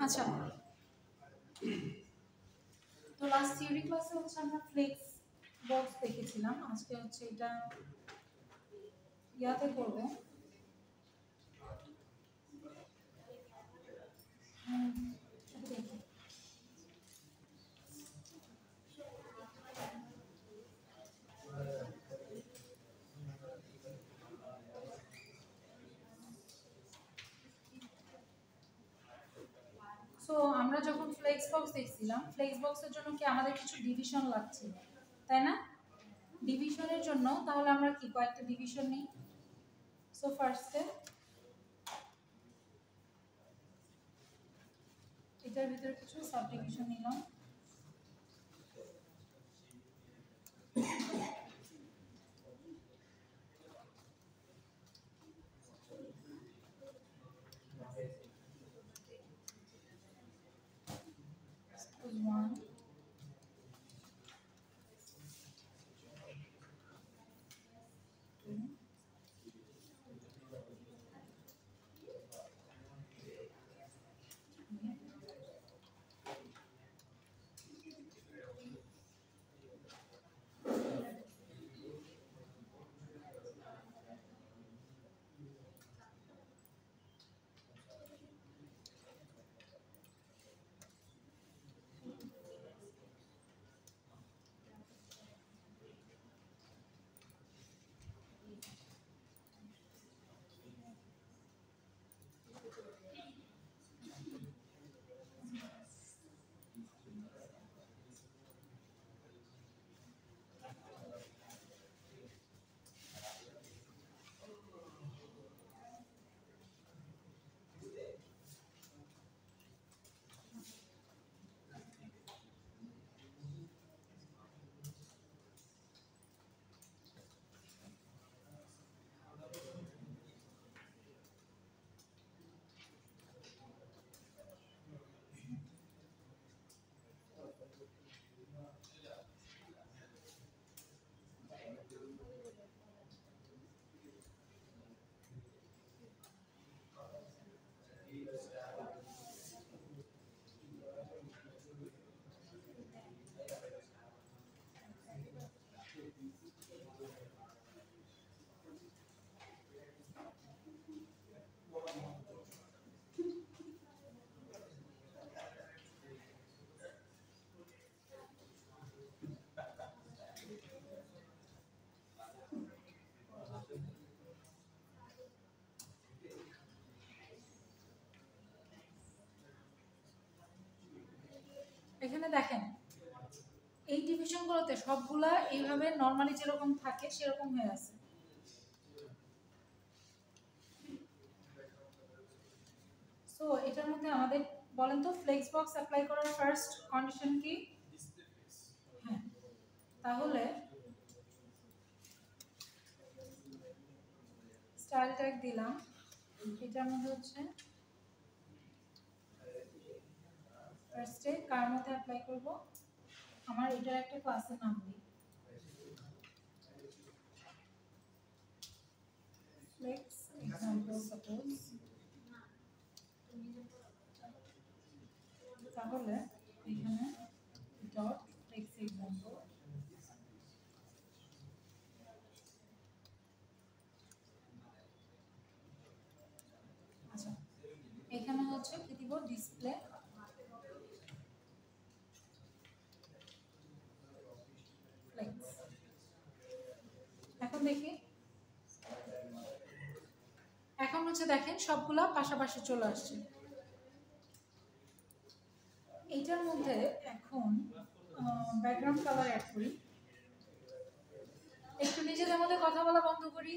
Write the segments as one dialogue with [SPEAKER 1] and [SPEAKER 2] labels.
[SPEAKER 1] আচ্ছা, তো last theory ক্লাসে হচ্ছে আমরা ফ্লেক্স বক্স দেখেছিলাম। আজকে হচ্ছে এটা ইয়াতে করবো। এটা দেখি। সো আমরা যখন ফ্লেক্স বক্স দেখছিলাম, ফ্লেক্স বক্সের জন্য কি আমাদের কিছু ডিভিশন লাগছিল, তাই না? ডিভিশনের জন্য তাহলে আমরা কি কয়েকটা ডিভিশন নিই। সো ফার্স্টে এটার ভিতরে কিছু সাব ডিভিশন নিলাম। One, two, এখানে দেখেন এই ডিভিশনগুলোতে সবগুলা এইভাবে নরমালি যেরকম থাকে সেরকম হয়ে আছে। সো এটার মধ্যে আমাদের বলেন তো ফ্লেক্স বক্স অ্যাপ্লাই করার ফার্স্ট কন্ডিশন কি? হ্যাঁ, তাহলে স্টাইল ট্যাগ দিলাম। এটার মধ্যে হচ্ছে ফার্স্টে কার মধ্যে অ্যাপ্লাই করব, আমার এটার একটা ক্লাসের নাম দিই ফ্লেক্স এক্সাম্পল সাপোজ। তাহলে এখানে ডট ফ্লেক্স এক্সাম্পল আচ্ছা, এখানে হচ্ছে কি দিব ডিসপ্লে ফ্লেক্স। এখন দেখি, এখন হচ্ছে দেখেন সবগুলা পাশাপাশি চলে আসছে। এইটার মধ্যে এখন ব্যাকগ্রাউন্ড কালার অ্যাড করি। একটু নিজেদের মধ্যে কথা বলা বন্ধ করি।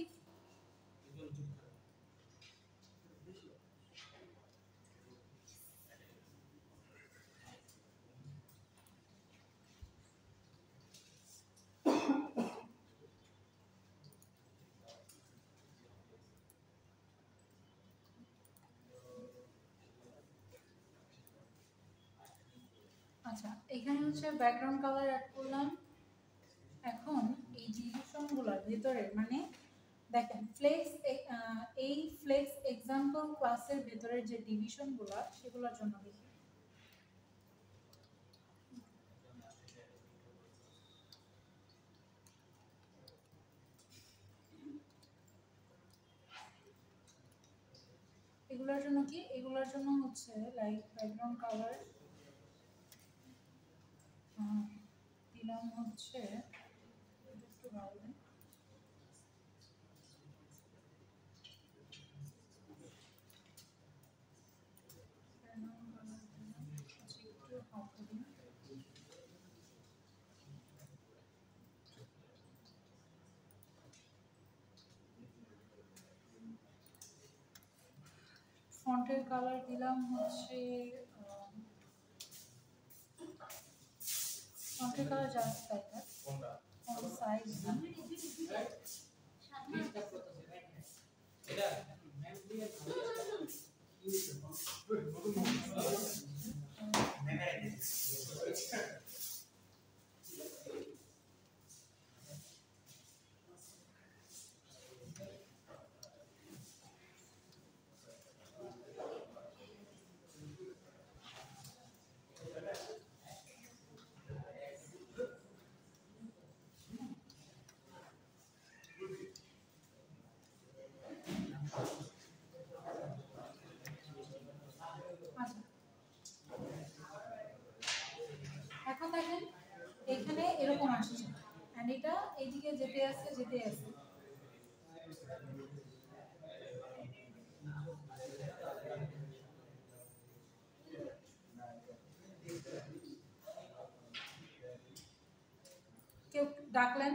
[SPEAKER 1] আচ্ছা, এখানে হচ্ছে ব্যাকগ্রাউন্ড কালার অ্যাড করলাম। এখন এই ডিভিশনগুলোর ভিতরে মানে দেখেন ফ্লেক্স, এই ফ্লেক্স এক্সাম্পল ক্লাসের ভিতরে যে ডিভিশনগুলো সেগুলোর জন্য দেখি এগুলোর জন্য কি, এগুলোর জন্য হচ্ছে লাইক ব্যাকগ্রাউন্ড কালার দিলাম হচ্ছে একটু ভালো ফন্টের কালার দিলাম হচ্ছে ফন্টের colour just like that font size এখন দেখেন এখানে এরকম আসছে এন্ড এটা এইদিকে যেতে আছে কেউ ডাকলেন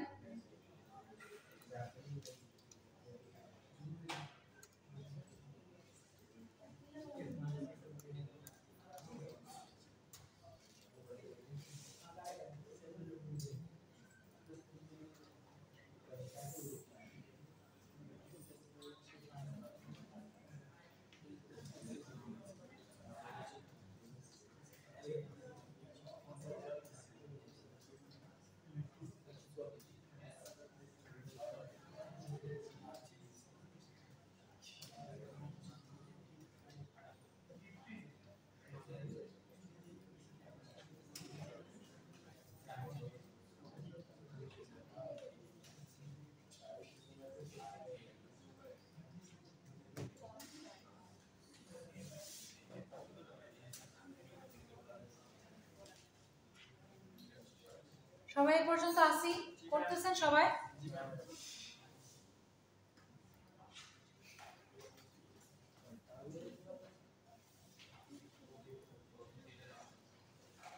[SPEAKER 1] সবাই এই পর্যন্ত আসি করতেছেন সবাই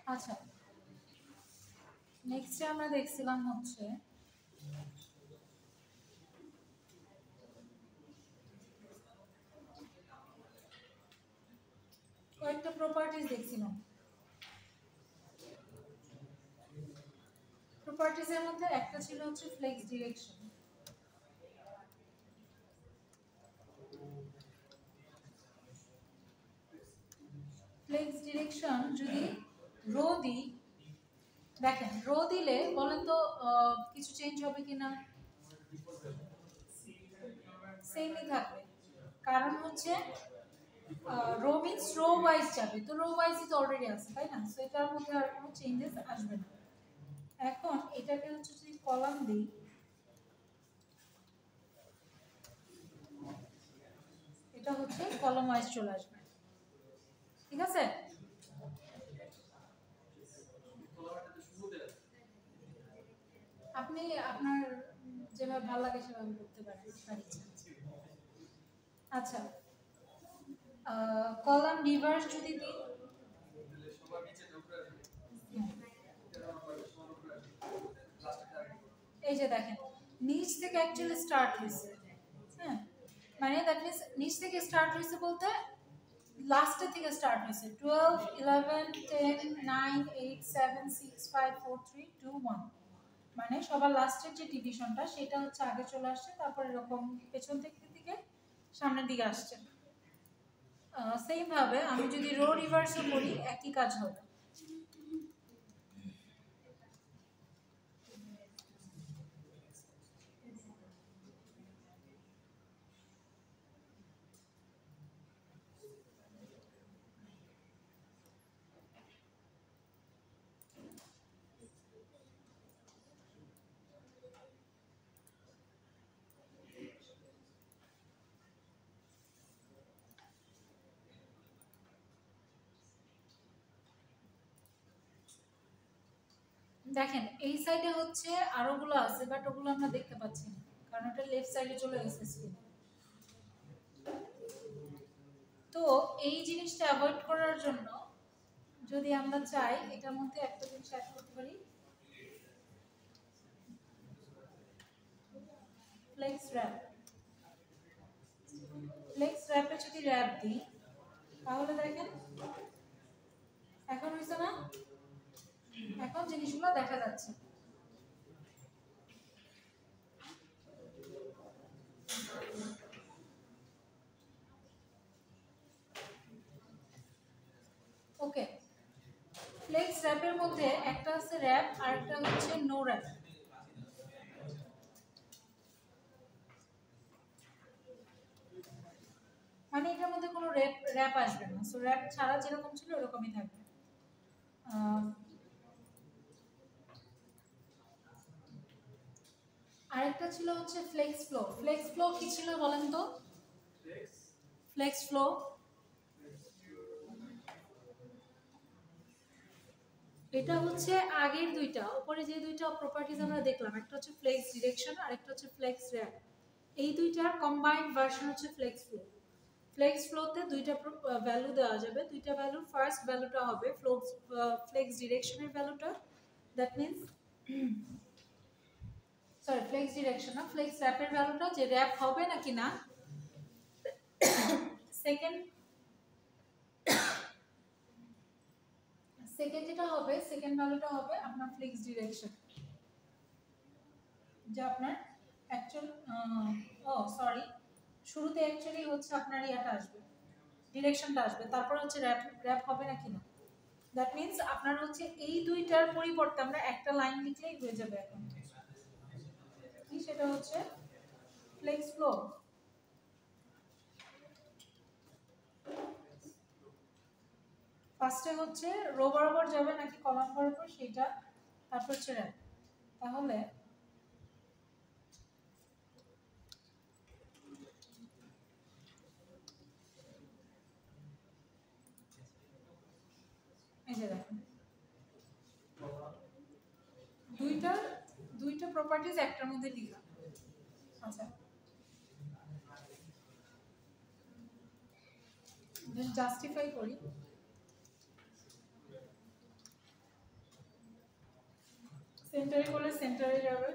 [SPEAKER 1] আচ্ছা নেক্সট আমরা দেখছিলাম হচ্ছে কয়েকটা প্রপার্টিজ দেখছিলাম প্রপার্টিজের মধ্যে একটা ছিল হচ্ছে ফ্লেক্স ডিরেকশন ফ্লেক্স ডিরেকশন যদি রো দিই দেখেন রো দিলে বলেন তো কিছু চেঞ্জ হবে কিনা সেমই থাকবে কারণ হচ্ছে রো মিন্স রো ওয়াইজ যাবে তো রো ওয়াইজই তো অলরেডি আছে তাই না সো এটার মধ্যে আর কোনো চেঞ্জেস আসবে না এখন এটাকে হচ্ছে যদি কলাম দিই এটা হচ্ছে কলাম ওয়াইজ চলে আসবে ঠিক আছে আপনি আপনার যেভাবে ভালো লাগে সেভাবে করতে পারেন আচ্ছা কলাম রিভার্স যদি দিই এই যে দেখেন নিচ থেকে অ্যাকচুয়ালি স্টার্ট হয়েছে হ্যাঁ মানে দ্যাট মিন্স নিচ থেকে স্টার্ট হয়েছে বলতে লাস্টের থেকে স্টার্ট হয়েছে 12 11 10 9 8 7 6 5 4 3 2 1 মানে সবার লাস্টের যে ডিভিশনটা সেটা হচ্ছে আগে চলে আসছে তারপর এরকম পেছন থেকে সামনের দিকে আসছে সেম ভাবে আমি যদি রো রিভার্সও করি একই কাজ হবে দেখেন এই সাইডে হচ্ছে আরোগুলো আছে, বাট ওগুলো আমরা দেখতে পাচ্ছি না কারণ ওটা লেফট সাইডে চলে গেছে স্ক্রিনে। তো এই জিনিসটা অ্যাভয়েড করার জন্য যদি আমরা চাই এটার মধ্যে একটা জিনিস অ্যাড করতে পারি, ফ্লেক্স র্যাপ। ফ্লেক্স র্যাপে যদি র্যাপ দিই তাহলে দেখেন এখন হয়েছে না, এখন জিনিসগুলো দেখা যাচ্ছে। ওকে, ফ্লেক্স র্যাপের মধ্যে একটা আছে র্যাপ আর একটা হচ্ছে নো র্যাপ। মানে এটার মধ্যে কোনো র্যাপ আসবে না, সো র্যাপ ছাড়া যেরকম ছিল ওরকমই থাকবে। আরেকটা ছিল হচ্ছে ফ্লেক্স ফ্লো। ফ্লেক্স ফ্লো কি ছিল বলেন তো? ফ্লেক্স ফ্লো এটা হচ্ছে আগের দুইটা, উপরে যে দুইটা প্রপার্টিজ আমরা দেখলাম, একটা হচ্ছে ফ্লেক্স ডিরেকশন আর একটা হচ্ছে ফ্লেক্স র্যাপ। এই দুইটার কম্বাইন্ড ভার্সন হচ্ছে ফ্লেক্স ফ্লো। ফ্লেক্স ফ্লোতে দুইটা ভ্যালু দেওয়া যাবে, দুইটা ভ্যালু, ফার্স্ট ভ্যালুটা হবে ফ্লেক্স ডিরেকশনের ভ্যালুটা, that means sorry flex direction না, ফ্লেক্স র্যাপের ভ্যালুটা যে র্যাপ হবে নাকি না। সেকেন্ড যেটা হবে, সেকেন্ড ভ্যালুটা হবে আপনার ফ্লেক্স ডিরেকশন, যে আপনার অ্যাকচুয়াল সরি শুরুতে অ্যাকচুয়ালি হচ্ছে আপনার ইয়াটা আসবে, ডিরেকশনটা আসবে, তারপর হচ্ছে র্যাপ হবে নাকি না। দ্যাট মিন্স আপনার হচ্ছে এই দুইটার পরিবর্তে আমরা একটা লাইন লিখলেই হয়ে যাবে এখন। কি সেটা হচ্ছে ফ্লেক্স ফ্লো। ফার্স্টে হচ্ছে রো বরাবর যাবে নাকি কলাম বরাবর সেটা, তারপর হচ্ছে র্যাপ। তাহলে এই যে দেখেন দুইটা প্রপার্টিজ একটার মধ্যে লিখা। আচ্ছা জাস্টিফাই করি। সেন্টারে করলে সেন্টারে যাবে,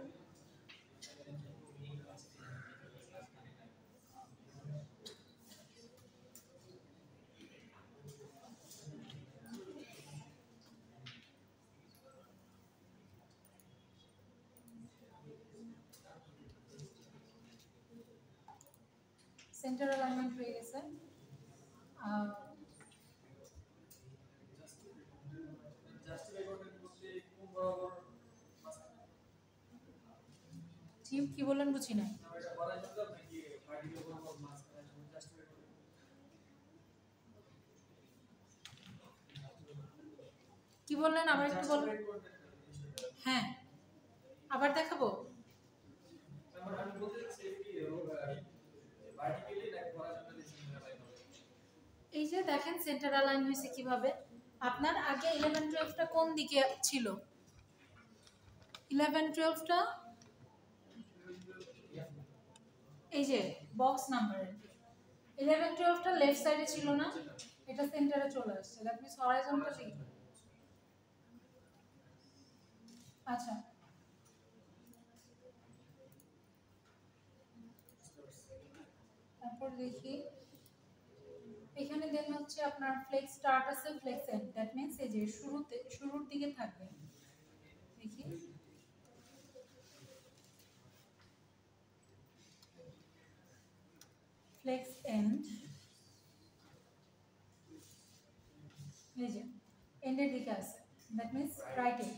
[SPEAKER 1] সেন্টার অ্যালাইনমেন্ট হয়ে গেছে। চিপ কি বললেন বুঝি নাই। কি বললেন আবার একটু বলুন। হ্যাঁ আবার দেখাবো। এই যে দেখেন সেন্টার অ্যালাইন হয়েছে কিভাবে। আপনার আগে 11-12টা কোন দিকে ছিল? 11-12টা এই যে বক্স নাম্বার 11-12টা লেফট সাইডে ছিল না, এটা সেন্টারে চলে আসছে, দ্যাট মিন্স হরাইজন্টালি। আচ্ছা তারপর দেখি এখানে দেন হচ্ছে আপনার ফ্লেক্স স্টার্ট আছে, ফ্লেক্স এন্ড, দ্যাট মিন্স এই যে শুরুর দিকে থাকবে। দেখি ফ্লেক্স এন্ড এই যে এন্ডের দিকে আছে, দ্যাট মিন্স রাইটে।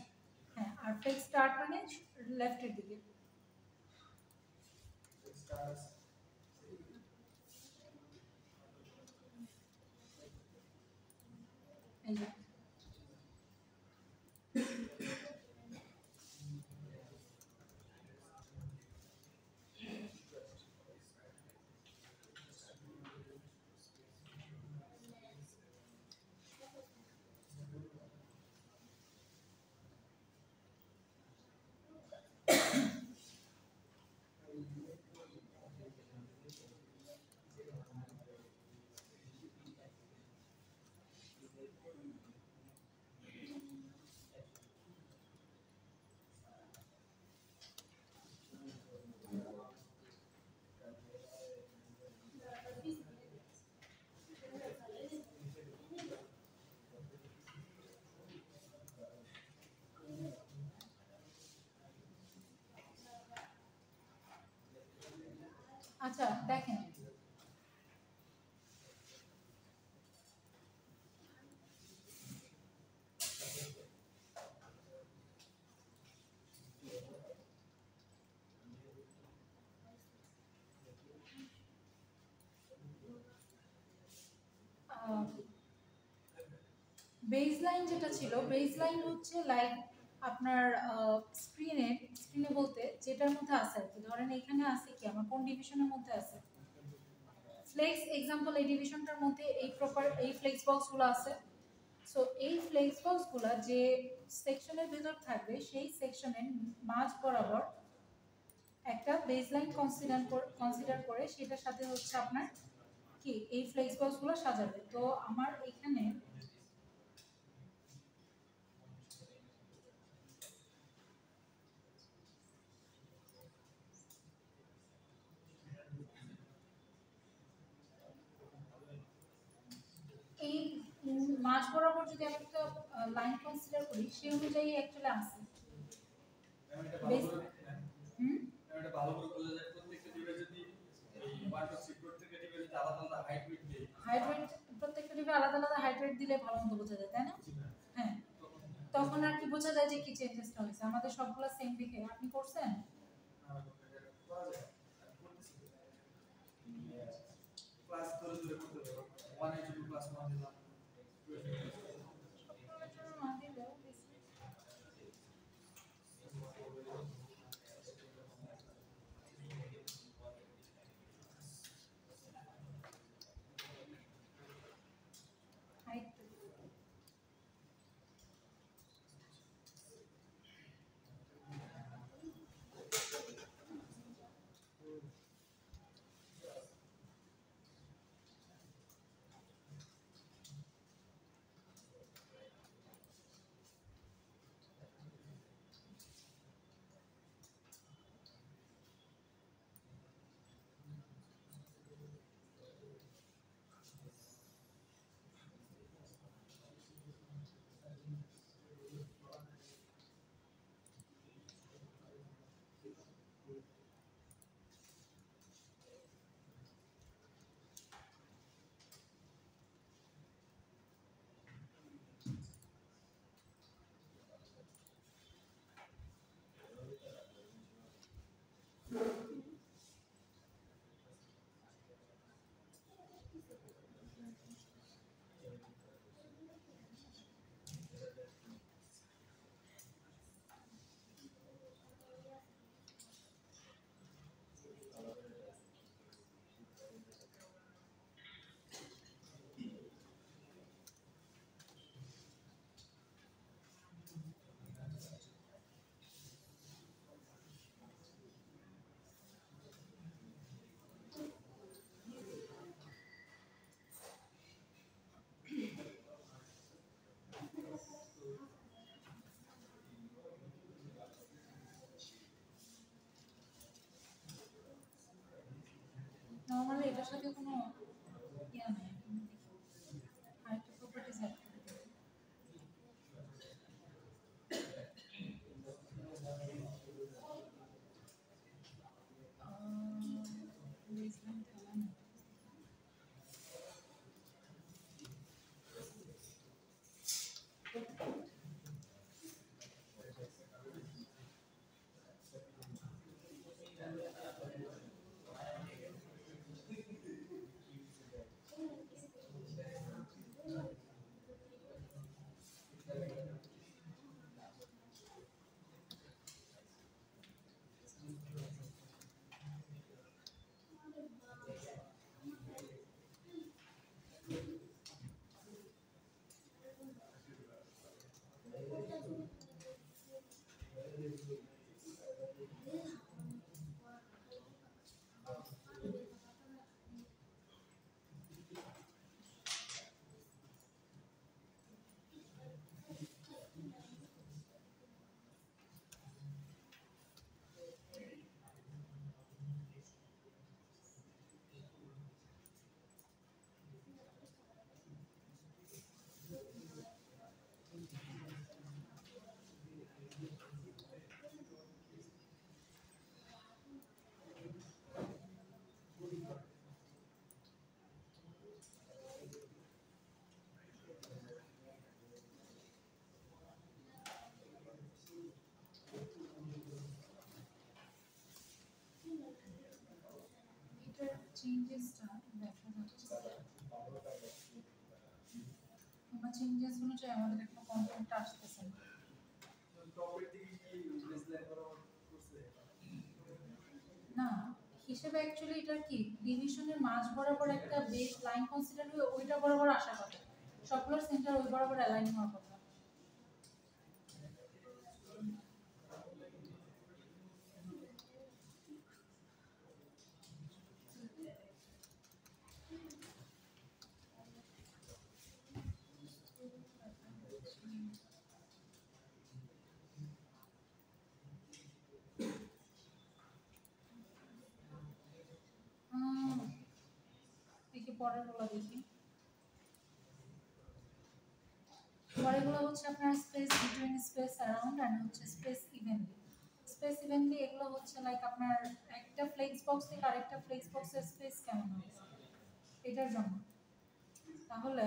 [SPEAKER 1] হ্যাঁ আর ফ্লেক্স স্টার্ট মানে লেফটের দিকে। এই যে আচ্ছা দেখেন, বেসলাইন যেটা ছিল, বেসলাইন হচ্ছে লাইক আপনার স্ক্রিনে বলতে যেটার মধ্যে আছে আর কি, ধরেন এখানে আছে কি আমার কোন ডিভিশনের মধ্যে আছে ফ্লেক্স এক্সাম্পল, এই ডিভিশনটার মধ্যে এই প্রপার এই ফ্লেক্স বক্সগুলো আছে। সো এই ফ্লেক্স বক্সগুলো যে সেকশনের ভিতর থাকবে সেই সেকশনের মাঝ বরাবর একটা বেসলাইন কনসিডার করে সেটার সাথে হচ্ছে আপনার কি এই ফ্লেক্স বক্সগুলো সাজাবে। তো আমার এখানে এই মাঝ বরাবর যদি আমি একটা লাইন কনসিডার করি সেই অনুযায়ী অ্যাকচুয়ালি আছে। এটা ভালো করে বোঝা যায় প্রত্যেকটা ডিভাইস যদি এই 1 টু 3 প্রত্যেকটা ডিভাইসে আলাদা আলাদা হাইট উইডথ দিই, হাইট উইডথ প্রত্যেকটা ডিভাইসে আলাদা আলাদা হাইট উইডথ দিলে ভালো মতো বোঝা যায়, তাই না? হ্যাঁ, তখন আর কি বোঝা যায় যে কি চেঞ্জেসটা হয়েছে। আমাদের সবগুলো সেম দেখে আপনি করছেন ক্লাস ধরে ধরে করতে হবে, 1 এর জন্য ক্লাস 1 দিলাম, 2 এর জন্য সবগুলোর জন্য না দিলেও হাইট চেঞ্জেস অনুযায়ী আমাদের এখানে কন্টেন্টটা আসতেছে না হিসেবে অ্যাকচুয়ালি এটা কি ডিভিশনের মাঝ বরাবর একটা বেস লাইন কনসিডার হয়ে ওইটা বরাবর আসার কথা সবগুলোর সেন্টার ওই বরাবর অ্যালাইন হওয়ার কথা পরেরগুলো দেখি পরেরগুলো হচ্ছে আপনার space between space around and হচ্ছে স্পেস ইভেনলি এগুলো হচ্ছে লাইক আপনার একটা ফ্লেক্স বক্স থেকে আরেকটা ফ্লেক্স বক্সের স্পেস কেমন হবে এটার জন্য তাহলে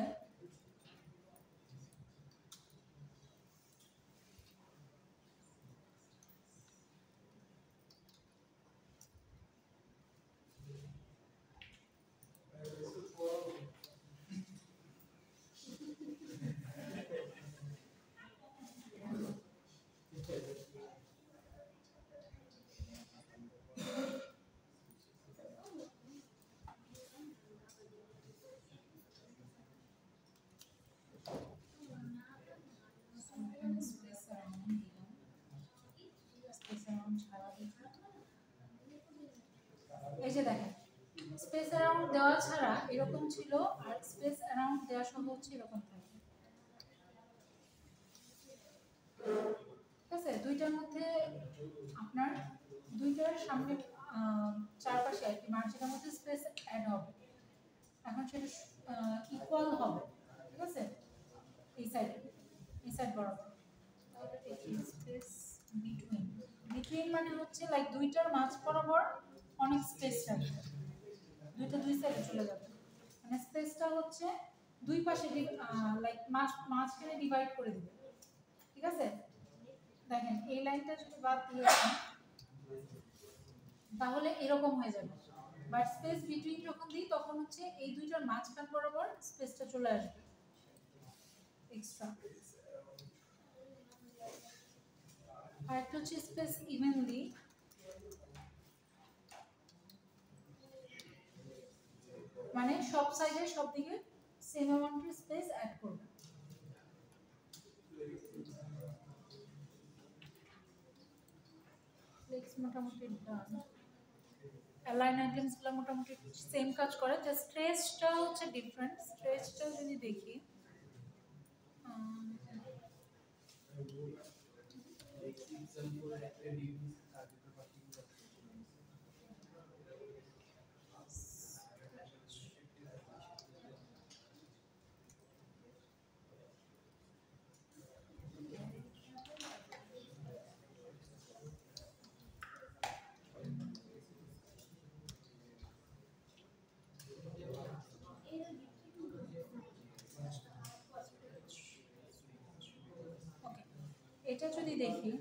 [SPEAKER 1] এই যে দেখেন স্পেস অ্যারাউন্ড দেওয়া ছাড়া এরকম ছিল আর স্পেস অ্যারাউন্ড দেওয়া সহ হচ্ছে এরকম থাকে ঠিক আছে দুইটার মধ্যে আপনার দুইটার সামনে চারপাশে আর কি মার্জিনের মধ্যে স্পেস অ্যাড হবে এখন সেটা ইকুয়াল হবে ঠিক আছে এই সাইড বরাবর স্পেস বিটুইন মানে হচ্ছে লাইক দুইটার মাঝ বরাবর অনেক স্পেস থাকবে দুইটা দুই সাইডে চলে যাবে মানে স্পেসটা হচ্ছে দুই পাশে লাইক মাঝখানে ডিভাইড করে দিবে ঠিক আছে দেখেন এই লাইনটা যদি বাদ দিয়ে তাহলে এরকম হয়ে যাবে বাট স্পেস বিটুইন যখন দিই তখন হচ্ছে এই দুইটার মাঝখান বরাবর স্পেসটা চলে আসবে এক্সট্রা আর একটা হচ্ছে স্পেস ইভেনলি মানে সব সাইডে সব দিকে সেম অ্যামাউন্টের স্পেস অ্যাড করবে ফ্লেক্স মোটামুটি ডান অ্যালাইন আইটেমসগুলো মোটামুটি সেম কাজ করে জাস্ট স্ট্রেচটা হচ্ছে ডিফারেন্ট স্ট্রেচটা যদি দেখি এটা যদি দেখি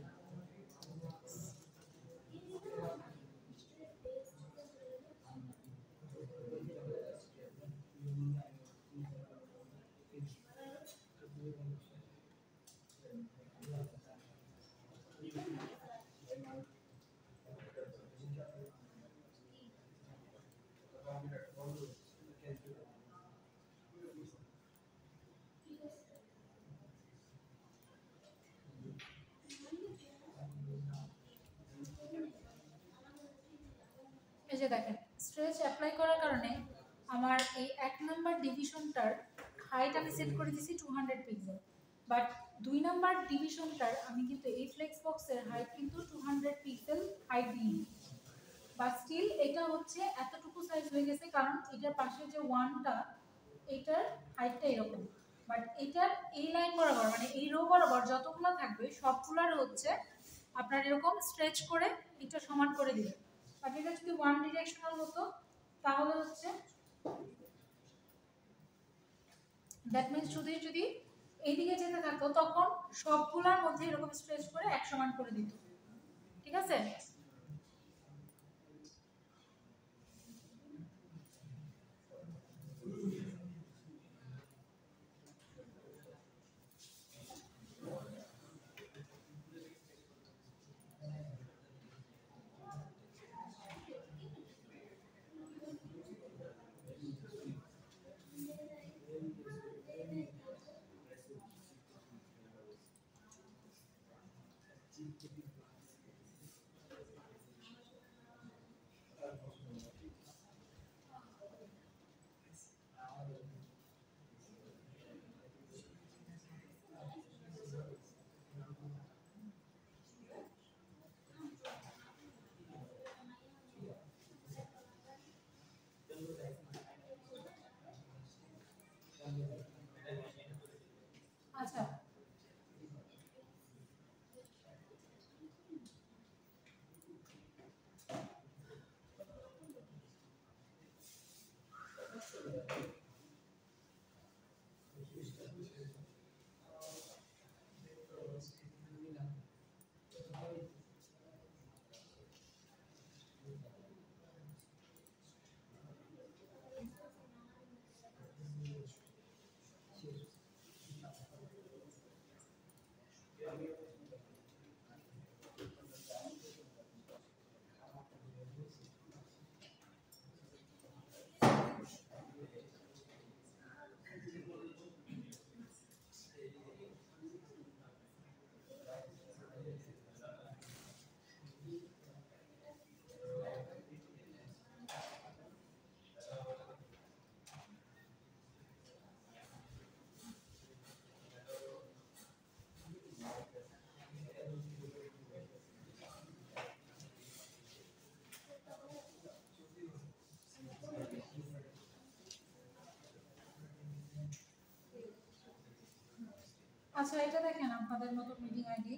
[SPEAKER 1] এই যে দেখেন স্ট্রেচ অ্যাপ্লাই করার কারণে আমার এই এক নাম্বার ডিভিশনটার হাইট আমি সেট করে দিয়েছি 200 পিক্সেল বাট দুই নাম্বার ডিভিশনটার আমি কিন্তু এই ফ্লেক্স বক্সের হাইট কিন্তু 200 পিক্সেল হাইট দিই বাট স্টিল এটা হচ্ছে এতটুকু সাইজ হয়ে গেছে কারণ এটার পাশে যে ওয়ানটা এটার হাইটটা এরকম বাট এটার এই লাইন বরাবর মানে এই রো বরাবর যতগুলো থাকবে সবগুলোর হচ্ছে আপনার এরকম স্ট্রেচ করে এটা সমান করে দিবে বাট এটা যদি ওয়ান ডিরেকশনাল হতো তাহলে হচ্ছে দ্যাট মিন্স যদি এইদিকে যেতে থাকতো তখন সবগুলোর মধ্যে এরকম স্ট্রেচ করে এক সমান করে দিত ঠিক আছে আচ্ছা এটা দেখেন আপনাদের মতো মিটিং আইডি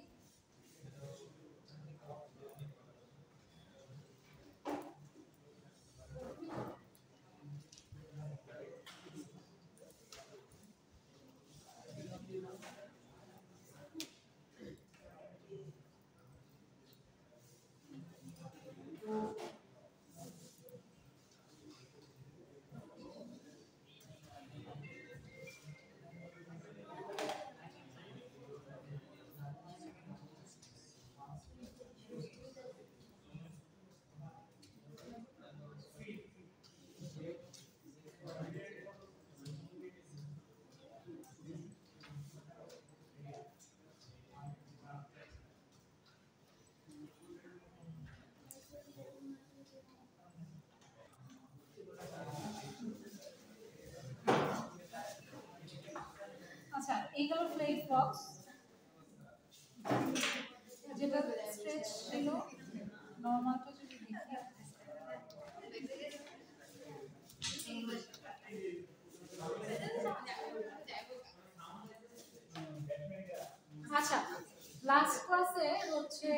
[SPEAKER 1] আচ্ছা এইগুলো ফ্লেট বক্স যেটা স্ট্রেচ ছিল নরমালটা যদি দেখি আচ্ছা লাস্ট ক্লাসে হচ্ছে